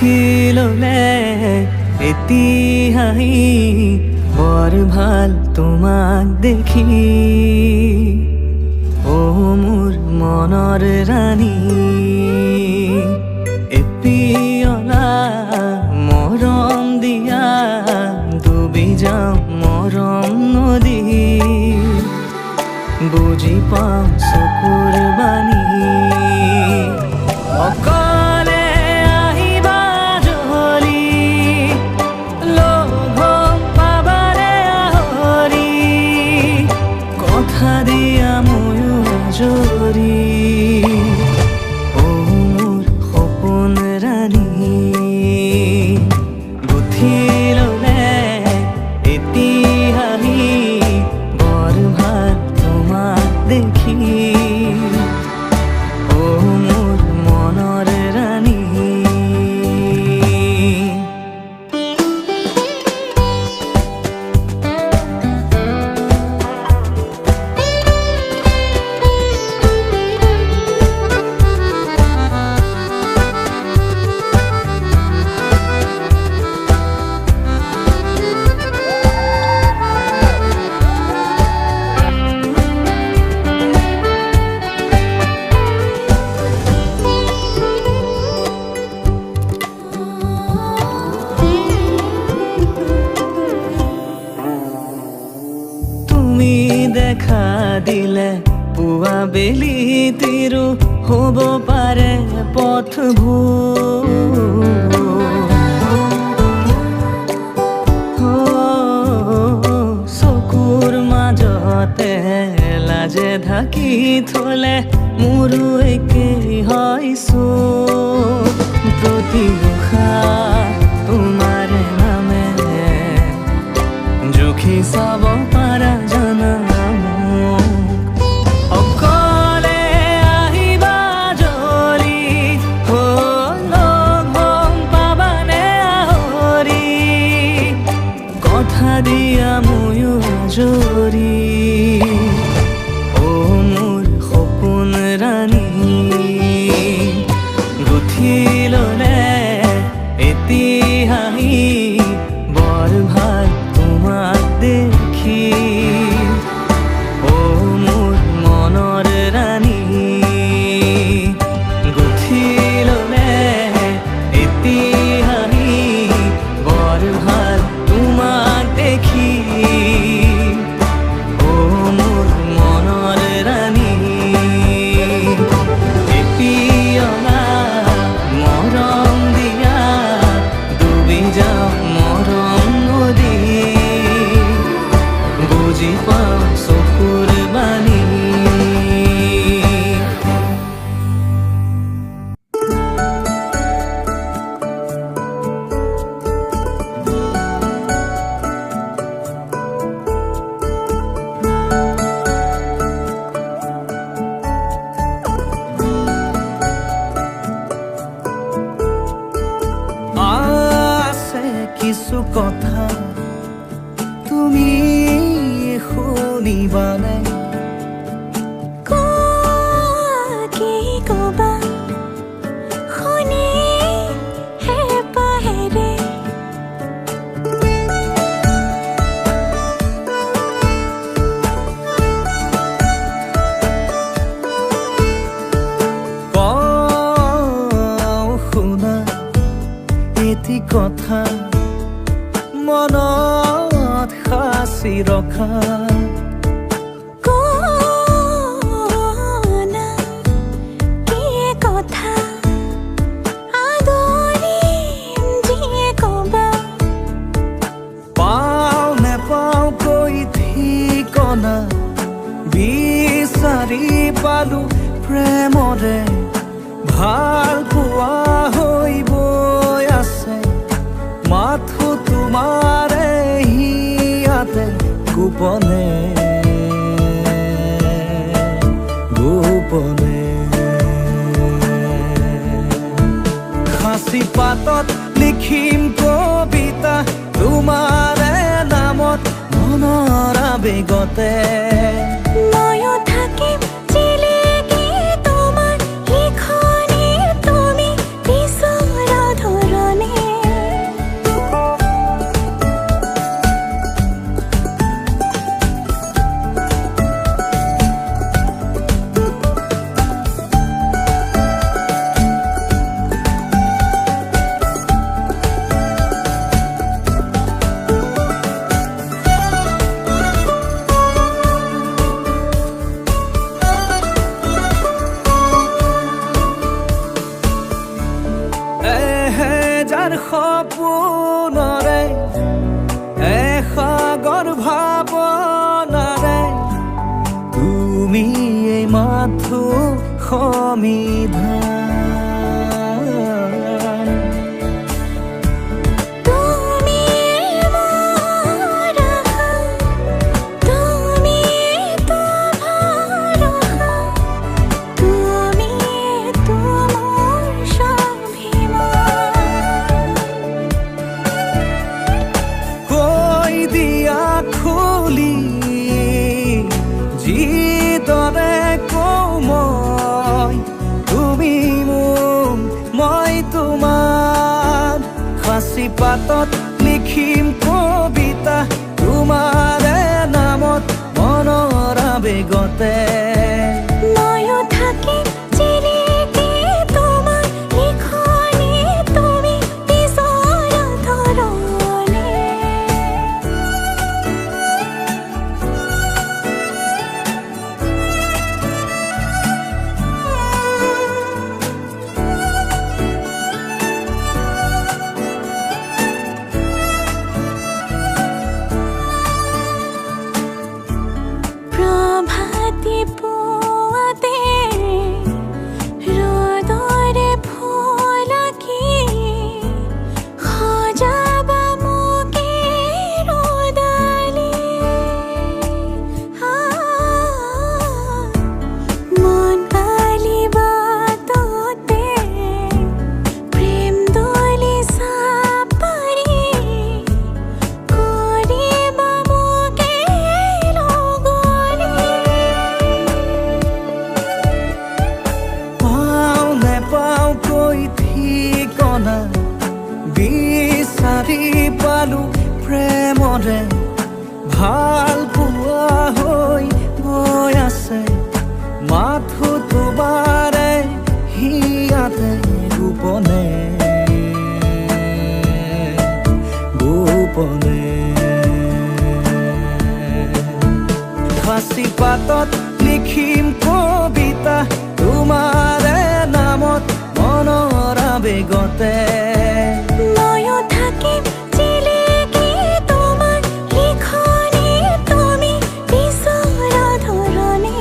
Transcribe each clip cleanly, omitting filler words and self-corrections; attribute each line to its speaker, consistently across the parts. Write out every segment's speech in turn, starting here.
Speaker 1: গুঠি ললে এতিয়াহি বৰ ভাল তোমাক দেখি ও মোৰ মনৰ ৰাণী এপিয়লা মৰম দিয়া ডুবি যাওঁ মৰম নদী বুজি পাওঁ চকুৰ বাণী অকলে আহিবা জলি লোভ পাবাৰে আহৰি কথা দিয়া ময়ো জৰি ও মোৰ সপোন ৰাণী গুঠি ললে এতিয়াহি বৰ ভাল তোমাক দেখি ও মোৰ মনৰ ৰাণী দেখা দিলে পুৱা বেলি তিৰো হ'ব পাৰে পথবোৰ চকুৰ মাজতে লাজে ঢাকি থলে মোৰো একেই হৈছো প্ৰতি উশাহ তোমাৰ নামে জুখি চাব পাৰা জানা অকলে আহিবা জলি লোভ পাবানে আহৰি কথা দিয়া ময়ো জৰি ও মোৰ সপোন ৰাণী গুঠি ললে এতিয়াহি বৰ ভাল তোমাক দেখি ও মোৰ মনৰ ৰাণী গুঠি ললে এতিয়াহি বৰ ভাল তোমাক দেখি ও মোৰ মনৰ ৰাণী এপিয়লা মৰম দিয়া ডুবি যাওঁ মৰম নদী বুজি পাওঁ চকুৰ বাণী আছে কিছু কথা তুমি শুনিবানে
Speaker 2: কি কবা শুনি হেঁপাহেৰে
Speaker 1: কওঁ শুনা এটি কথা মনত সাঁচি ৰখা
Speaker 2: কোনা কি কথা আদৰিম যিয়ে কবা
Speaker 1: পাওঁ নেপাওঁ কৈ ঠিকনা বিচাৰি পালো প্ৰেমৰে ভাল পোৱা হৈ বৈ আছে মাথো তোমাৰে হিয়াতে গোপনে গোপনে সাঁচি পাতত লিখিম কবিতা তোমাৰে নামত মনৰ আবেগতে
Speaker 2: ময়ো থাকিম জিলিকি তোমাৰ লিখনি তুমি বিচৰা ধৰণে
Speaker 1: সমিধান
Speaker 2: তুমি মোৰ আশা, তুমি তো ভৰসা, তুমি তো মোৰ স্বাভিমান।
Speaker 1: কৈ দিয়া খুলি যিদৰে কওঁ মই, তুমি মোক মই তোমাৰ। সাঁচি পাতত লিখিম কবিতা তোমাৰে নামত মনৰ আবেগতে।
Speaker 2: ময়ো থাকিম জিলিকি তোমাৰ লিখনি, তুমি পিছৰ ধৰণে। প্ৰভাতী পুৱাতে ৰ'দৰে ফুল আঁকি সজাবা মোকে ৰ'দালি। মন কালি বাটতে প্ৰেম দলি চাপাৰি কৰিবা মোকে লগৰী।
Speaker 1: পাওঁ নেপাওঁ কৈ ঠিকনা বিচাৰি পালো প্ৰেমৰে। ভাল পোৱা হৈ গৈ আছে মাথো তোমাৰে হিয়াতে গোপনে গোপনে। সাঁচি পাতত লিখিম কবিতা তোমাৰে নামত মনৰ আবেগতে।
Speaker 2: ময়ো থাকিম জিলিকি তোমাৰ লিখনি, তুমি পিছৰ ধৰণে।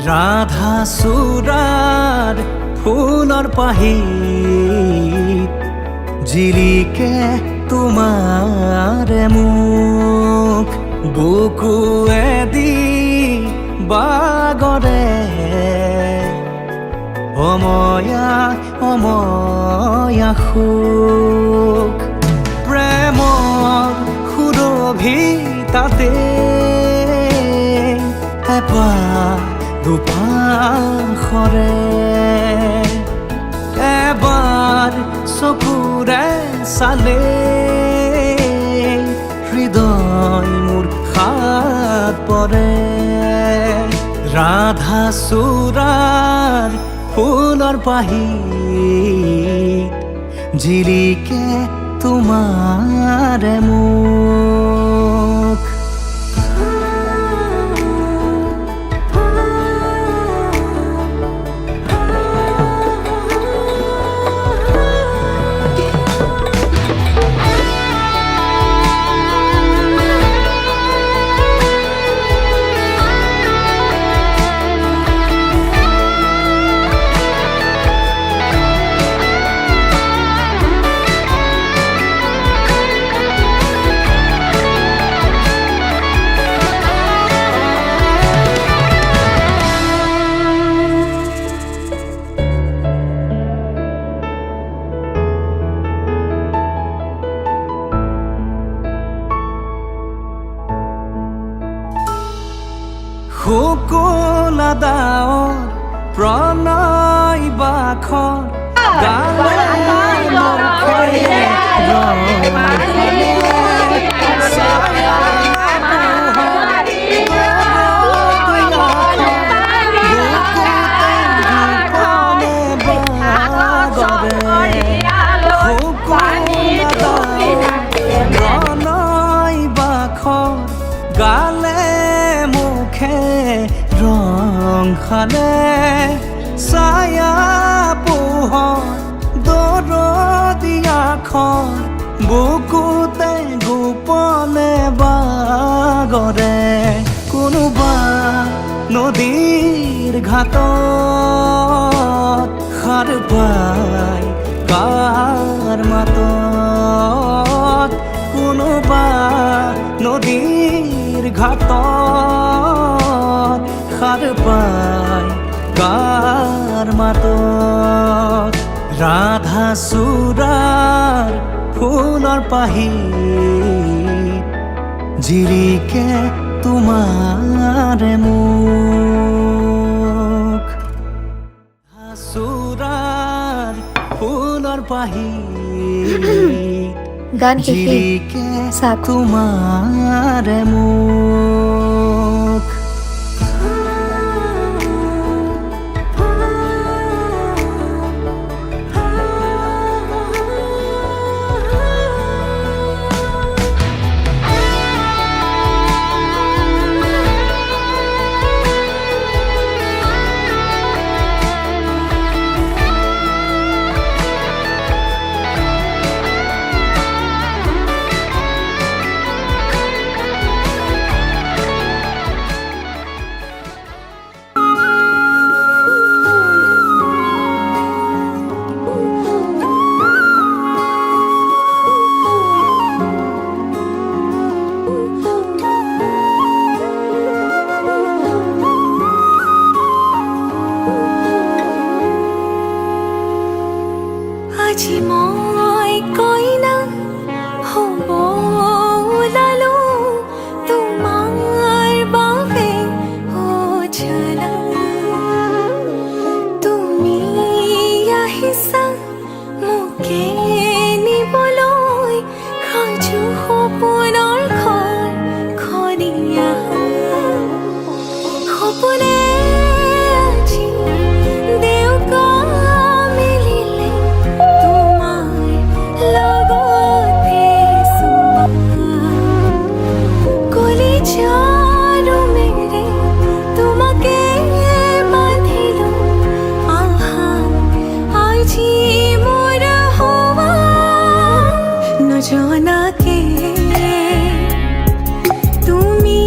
Speaker 1: ৰাধা চূড়াৰ ফুলৰ পাহিত জিলিকে তোমাৰে মুখ। বুকুৱেদি বাগৰে অময়া অময়া সুখ। প্ৰেমৰ সুৰভিতাতে এপাহ দুপাশৰে এবাৰ চকুৰে চালে হৃদয় মোৰ হাত পৰে। ৰাধা চূড়াৰ ফুলৰ পাহিত জিলিকে তোমাৰে মুখ। শুকুলা দাৱৰ প্ৰণয় বাখৰ গালে মুখে ৰং আকাশৰ বুকুতে গোপনে বাগৰে কোনোবা নদীৰ ঘাটত সাৰ পাই কাৰ মাতত কোনোবা নদীৰ ঘাটত সাৰ পাই কাৰ মাতত ৰাধা চূড়াৰ ফুলৰ পাহিত জিৰিকে তোমাৰে মুখ চূড়াৰ ফুলৰ পাহিত
Speaker 3: গান শেষে
Speaker 1: জিৰিকে
Speaker 3: চাওক।
Speaker 1: তোমাৰে মুখ
Speaker 2: আজি মই কইনা হ'ব ওলালো তোমাৰ বাবে উজালা তুমি আহিছা মোকে নিবলৈ সাজু সপোনৰ ঘৰ খনিয়া সপোনে আজি দেউকা মিলিলে তোমাৰ লগতে কলিজাৰো মেৰে তোমাকে বান্ধিলো আহা আজি মোৰ হোৱা নজনাকে তুমি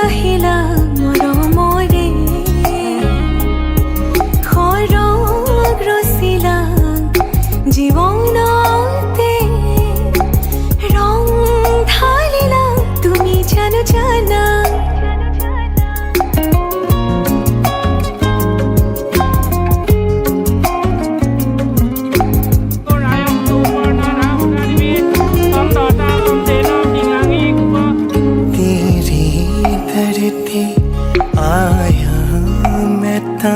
Speaker 2: আহিলা মৰমৰে খৰগ ৰচিলা জীৱনতে ৰং ঢালিলা তুমি জানো জানা
Speaker 1: तेरी धरती आया मैं ता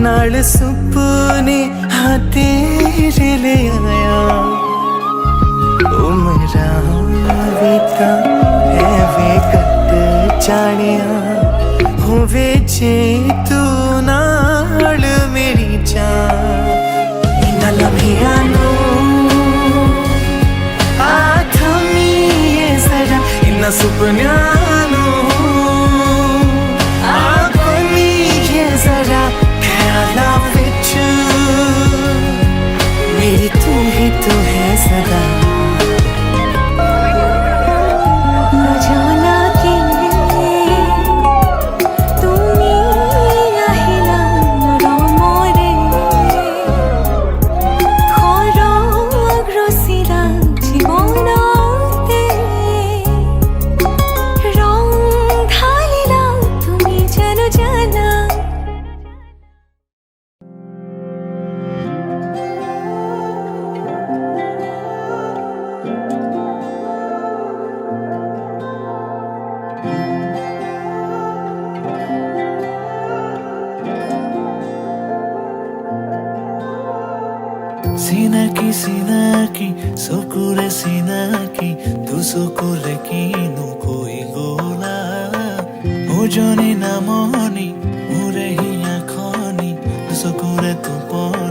Speaker 1: नाल सुपने हाँ तेरे ले आया उमरा बीता है वे कट जानिया होवे जे तू नाल मेरी जान इना लम्हिया नो इना सुपन्यानो आकोनी ये जरा ख्याला विच मेरी तू ही तो है सदा
Speaker 2: নজনাকে তুমি আহিলা মৰমৰে খৰগ ৰচিলা জীৱনতে ৰং ঢালিলা তুমি জানো জানা
Speaker 1: Sinaki, sinaki, sokure sinaki, tu sokure kinu koi gola. Ojoni namoni, murehi akhoni, tu sokure tu poni.